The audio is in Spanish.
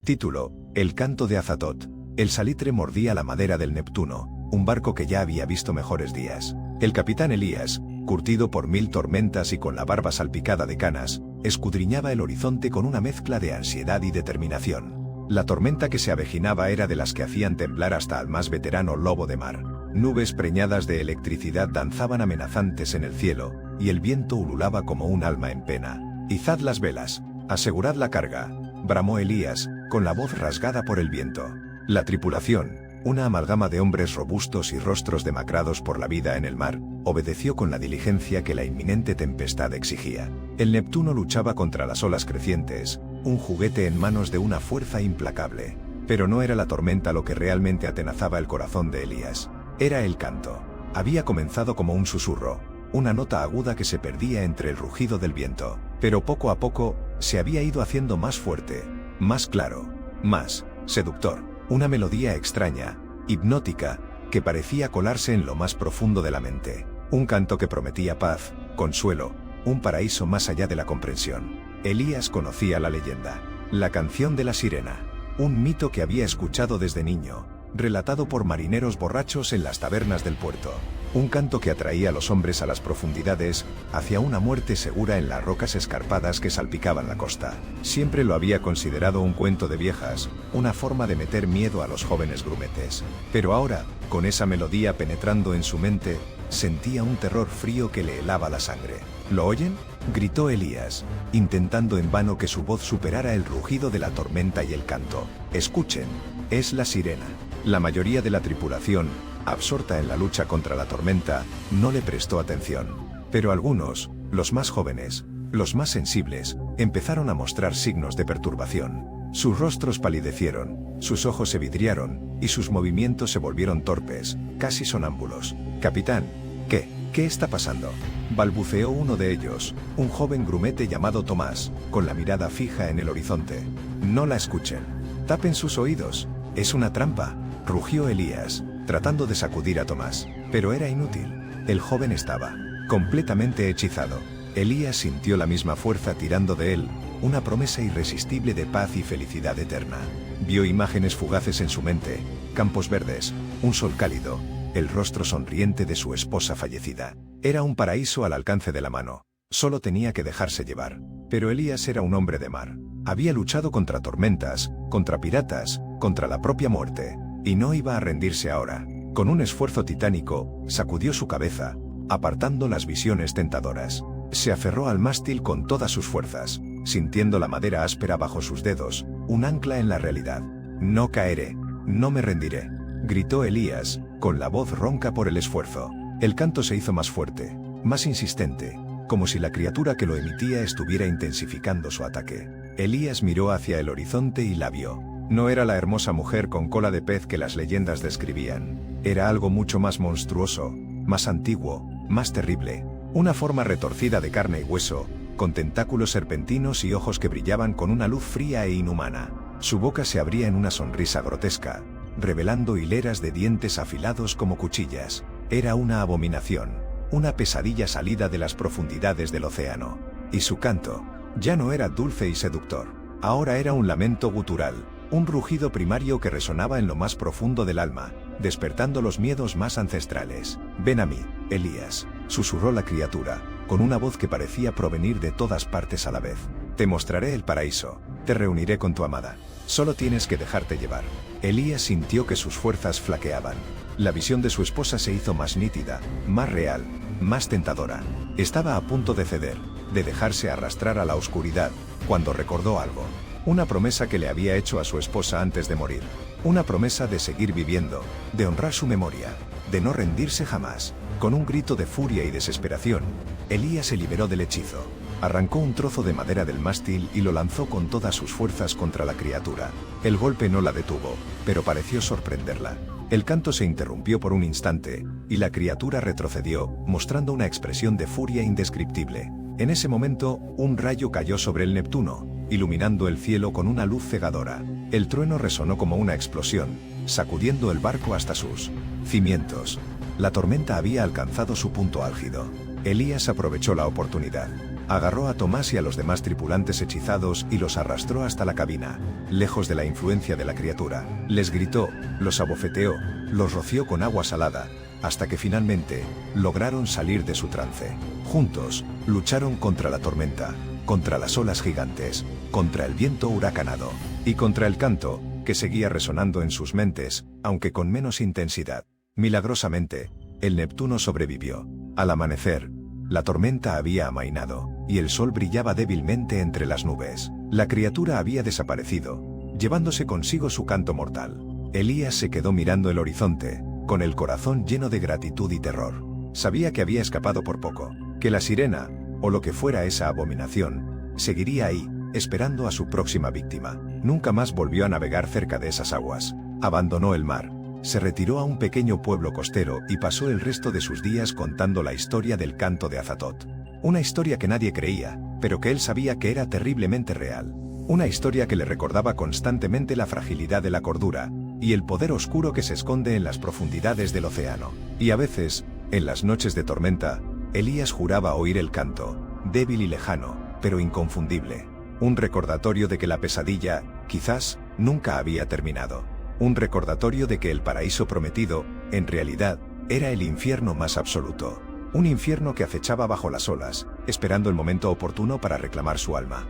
Título: El canto de Azatoth. El salitre mordía la madera del Neptuno, un barco que ya había visto mejores días. El capitán Elías, curtido por 1000 tormentas y con la barba salpicada de canas, escudriñaba el horizonte con una mezcla de ansiedad y determinación. La tormenta que se avecinaba era de las que hacían temblar hasta al más veterano lobo de mar. Nubes preñadas de electricidad danzaban amenazantes en el cielo, y el viento ululaba como un alma en pena. «Izad las velas, asegurad la carga», bramó Elías, con la voz rasgada por el viento. La tripulación, una amalgama de hombres robustos y rostros demacrados por la vida en el mar, obedeció con la diligencia que la inminente tempestad exigía. El Neptuno luchaba contra las olas crecientes, un juguete en manos de una fuerza implacable. Pero no era la tormenta lo que realmente atenazaba el corazón de Elías. Era el canto. Había comenzado como un susurro, una nota aguda que se perdía entre el rugido del viento, pero poco a poco se había ido haciendo más fuerte, más claro, más seductor. Una melodía extraña, hipnótica, que parecía colarse en lo más profundo de la mente. Un canto que prometía paz, consuelo, un paraíso más allá de la comprensión. Elías conocía la leyenda, la canción de la sirena, un mito que había escuchado desde niño, relatado por marineros borrachos en las tabernas del puerto. Un canto que atraía a los hombres a las profundidades, hacia una muerte segura en las rocas escarpadas que salpicaban la costa. Siempre lo había considerado un cuento de viejas, una forma de meter miedo a los jóvenes grumetes. Pero ahora, con esa melodía penetrando en su mente, sentía un terror frío que le helaba la sangre. ¿Lo oyen?, gritó Elías, intentando en vano que su voz superara el rugido de la tormenta y el canto. «Escuchen, es la sirena». La mayoría de la tripulación, absorta en la lucha contra la tormenta, no le prestó atención. Pero algunos, los más jóvenes, los más sensibles, empezaron a mostrar signos de perturbación. Sus rostros palidecieron, sus ojos se vidriaron, y sus movimientos se volvieron torpes, casi sonámbulos. «Capitán, ¿qué está pasando?», balbuceó uno de ellos, un joven grumete llamado Tomás, con la mirada fija en el horizonte. «No la escuchen. Tapen sus oídos. Es una trampa», rugió Elías, tratando de sacudir a Tomás. Pero era inútil. El joven estaba completamente hechizado. Elías sintió la misma fuerza tirando de él, una promesa irresistible de paz y felicidad eterna. Vio imágenes fugaces en su mente, campos verdes, un sol cálido, el rostro sonriente de su esposa fallecida. Era un paraíso al alcance de la mano. Solo tenía que dejarse llevar. Pero Elías era un hombre de mar. Había luchado contra tormentas, contra piratas, contra la propia muerte. Y no iba a rendirse ahora. Con un esfuerzo titánico, sacudió su cabeza, apartando las visiones tentadoras. Se aferró al mástil con todas sus fuerzas, sintiendo la madera áspera bajo sus dedos, un ancla en la realidad. «No caeré, no me rendiré», gritó Elías, con la voz ronca por el esfuerzo. El canto se hizo más fuerte, más insistente, como si la criatura que lo emitía estuviera intensificando su ataque. Elías miró hacia el horizonte y la vio. No era la hermosa mujer con cola de pez que las leyendas describían. Era algo mucho más monstruoso, más antiguo, más terrible. Una forma retorcida de carne y hueso, con tentáculos serpentinos y ojos que brillaban con una luz fría e inhumana. Su boca se abría en una sonrisa grotesca, revelando hileras de dientes afilados como cuchillas. Era una abominación, una pesadilla salida de las profundidades del océano. Y su canto ya no era dulce y seductor. Ahora era un lamento gutural, un rugido primario que resonaba en lo más profundo del alma, despertando los miedos más ancestrales. «Ven a mí, Elías», susurró la criatura, con una voz que parecía provenir de todas partes a la vez. «Te mostraré el paraíso, te reuniré con tu amada. Solo tienes que dejarte llevar». Elías sintió que sus fuerzas flaqueaban. La visión de su esposa se hizo más nítida, más real, más tentadora. Estaba a punto de ceder, de dejarse arrastrar a la oscuridad, cuando recordó algo. Una promesa que le había hecho a su esposa antes de morir. Una promesa de seguir viviendo, de honrar su memoria, de no rendirse jamás. Con un grito de furia y desesperación, Elías se liberó del hechizo. Arrancó un trozo de madera del mástil y lo lanzó con todas sus fuerzas contra la criatura. El golpe no la detuvo, pero pareció sorprenderla. El canto se interrumpió por un instante, y la criatura retrocedió, mostrando una expresión de furia indescriptible. En ese momento, un rayo cayó sobre el Neptuno, iluminando el cielo con una luz cegadora. El trueno resonó como una explosión, sacudiendo el barco hasta sus cimientos. La tormenta había alcanzado su punto álgido. Elías aprovechó la oportunidad. Agarró a Tomás y a los demás tripulantes hechizados y los arrastró hasta la cabina, lejos de la influencia de la criatura. Les gritó, los abofeteó, los roció con agua salada, hasta que finalmente lograron salir de su trance. Juntos, lucharon contra la tormenta, contra las olas gigantes, contra el viento huracanado, y contra el canto, que seguía resonando en sus mentes, aunque con menos intensidad. Milagrosamente, el Neptuno sobrevivió. Al amanecer, la tormenta había amainado, y el sol brillaba débilmente entre las nubes. La criatura había desaparecido, llevándose consigo su canto mortal. Elías se quedó mirando el horizonte, con el corazón lleno de gratitud y terror. Sabía que había escapado por poco, que la sirena, o lo que fuera esa abominación, seguiría ahí, esperando a su próxima víctima. Nunca más volvió a navegar cerca de esas aguas. Abandonó el mar, se retiró a un pequeño pueblo costero y pasó el resto de sus días contando la historia del canto de Azatoth. Una historia que nadie creía, pero que él sabía que era terriblemente real. Una historia que le recordaba constantemente la fragilidad de la cordura, y el poder oscuro que se esconde en las profundidades del océano. Y a veces, en las noches de tormenta, Elías juraba oír el canto, débil y lejano, pero inconfundible. Un recordatorio de que la pesadilla, quizás, nunca había terminado. Un recordatorio de que el paraíso prometido, en realidad, era el infierno más absoluto. Un infierno que acechaba bajo las olas, esperando el momento oportuno para reclamar su alma.